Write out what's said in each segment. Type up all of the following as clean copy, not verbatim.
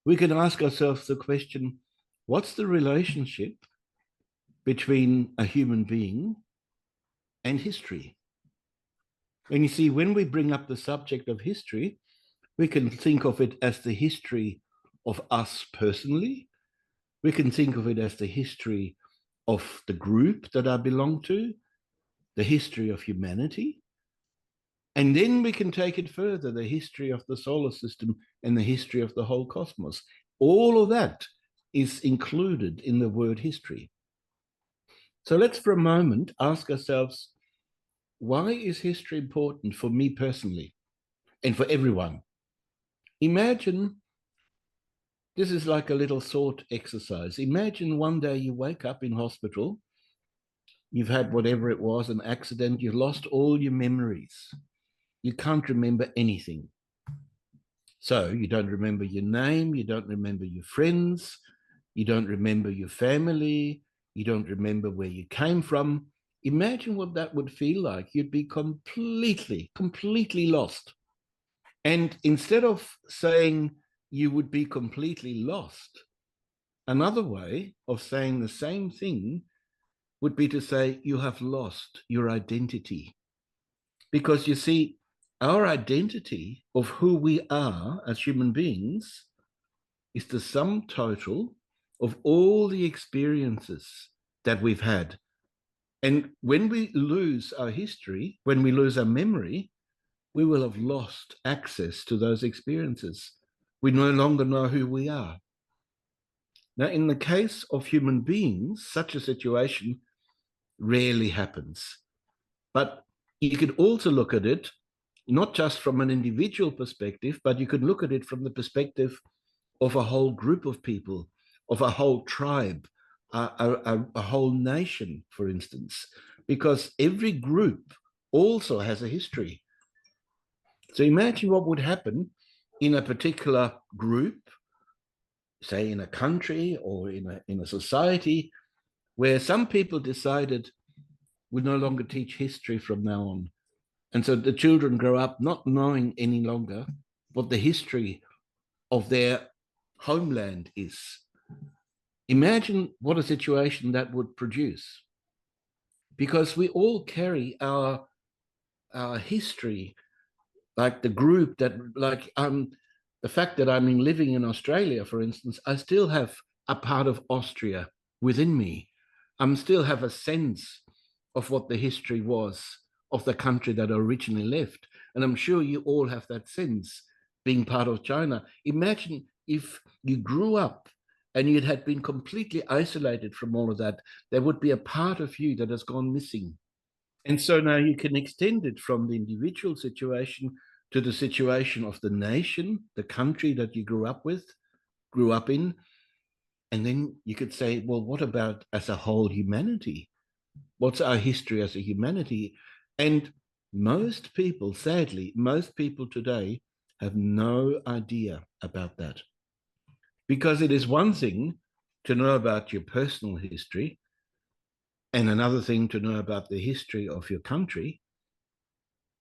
we can ask ourselves the question, what's the relationship between a human being and history? And you see, when we bring up the subject of history, we can think of it as the history of us personally. We can think of it as the history of the group that I belong to, the history of humanity. And then we can take it further, the history of the solar system and the history of the whole cosmos. All of that is included in the word history. So let's for a moment ask ourselves, why is history important for me personally and for everyone? Imagine, this is like a little thought exercise. Imagine one day you wake up in hospital, you've had whatever it was, an accident, you've lost all your memories. You can't remember anything. So you don't remember your name, you don't remember your friends, you don't remember your family, you don't remember where you came from. Imagine what that would feel like. You'd be completely lost. And instead of saying you would be completely lost, another way of saying the same thing would be to say you have lost your identity. Because you see, our identity of who we are as human beings is the sum total of all the experiences that we've had. And when we lose our history, when we lose our memory, we will have lost access to those experiences. We no longer know who we are. Now, in the case of human beings, such a situation rarely happens. But you could also look at it not just from an individual perspective, but you could look at it from the perspective of a whole group of people, of a whole tribe, a whole nation, for instance, because every group also has a history. So imagine what would happen in a particular group, say in a country or in a society, where some people decided we no longer teach history from now on. And so the children grow up not knowing any longer what the history of their homeland is. Imagine what a situation that would produce. Because we all carry our history, like the group that, like the fact that I'm living in Australia, for instance, I still have a part of Austria within me. I still have a sense of what the history was of the country that I originally left. And I'm sure you all have that sense being part of China. Imagine if you grew up and you had been completely isolated from all of that, there would be a part of you that has gone missing. And so now you can extend it from the individual situation to the situation of the nation, the country that you grew up in. And then you could say, well, what about as a whole humanity? What's our history as a humanity? And most people, sadly, most people today have no idea about that. Because it is one thing to know about your personal history and another thing to know about the history of your country.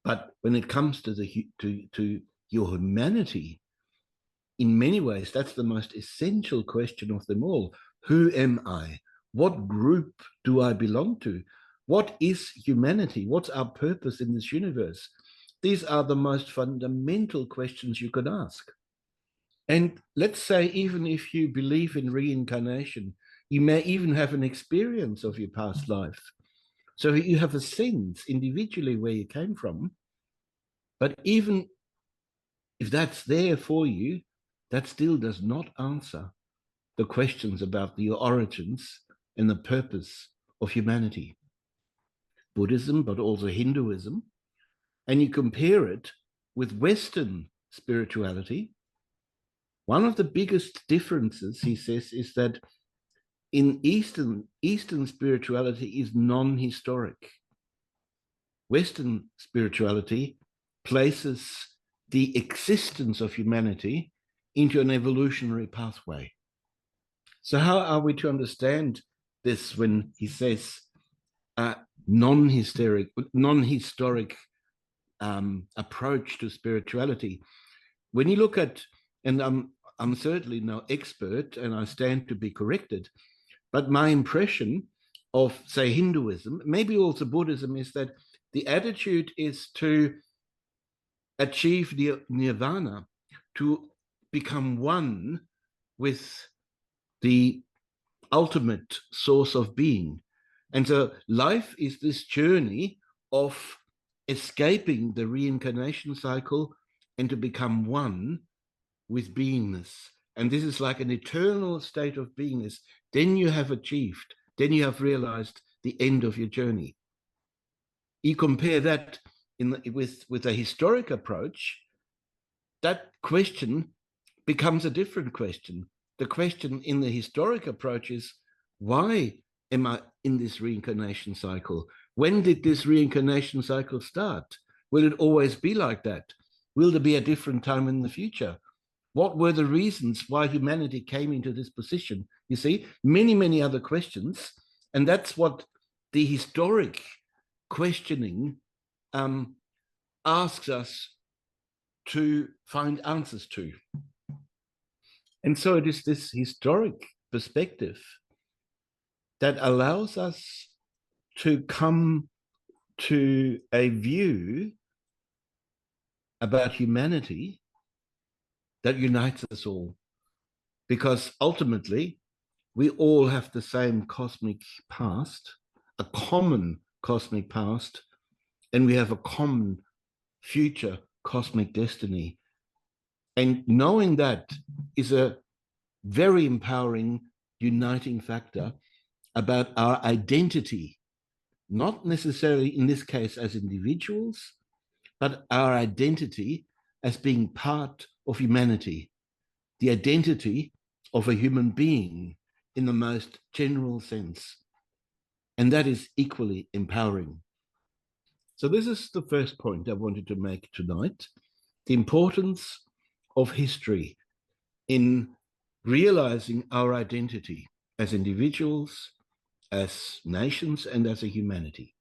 But when it comes to your humanity, in many ways, that's the most essential question of them all. Who am I? What group do I belong to? What is humanity? What's our purpose in this universe? These are the most fundamental questions you could ask. And let's say, even if you believe in reincarnation, you may even have an experience of your past life. So you have a sense individually where you came from. But even if that's there for you, that still does not answer the questions about the origins and the purpose of humanity. Buddhism, but also Hinduism, and you compare it with Western spirituality, one of the biggest differences, he says, is that in Eastern spirituality is non-historic. Western spirituality places the existence of humanity into an evolutionary pathway. So how are we to understand this when he says non-historic approach to spirituality? When you look at, and I'm certainly no expert, and I stand to be corrected, but my impression of, say, Hinduism, maybe also Buddhism, is that the attitude is to achieve nirvana, to become one with the ultimate source of being. And so life is this journey of escaping the reincarnation cycle and to become one with beingness. And this is like an eternal state of beingness. Then you have achieved, then you have realized the end of your journey. You compare that with a historic approach, that question becomes a different question. The question in the historic approach is, why am I in this reincarnation cycle? When did this reincarnation cycle start? Will it always be like that? Will there be a different time in the future? What were the reasons why humanity came into this position? You see, many, many other questions. And that's what the historic questioning asks us to find answers to. And so it is this historic perspective that allows us to come to a view about humanity that unites us all. Because ultimately, we all have the same cosmic past, a common cosmic past, and we have a common future cosmic destiny. And knowing that is a very empowering, uniting factor about our identity, not necessarily in this case as individuals, but our identity as being part of humanity, the identity of a human being in the most general sense. And that is equally empowering. So this is the first point I wanted to make tonight, the importance of history in realizing our identity as individuals, as nations, and as a humanity.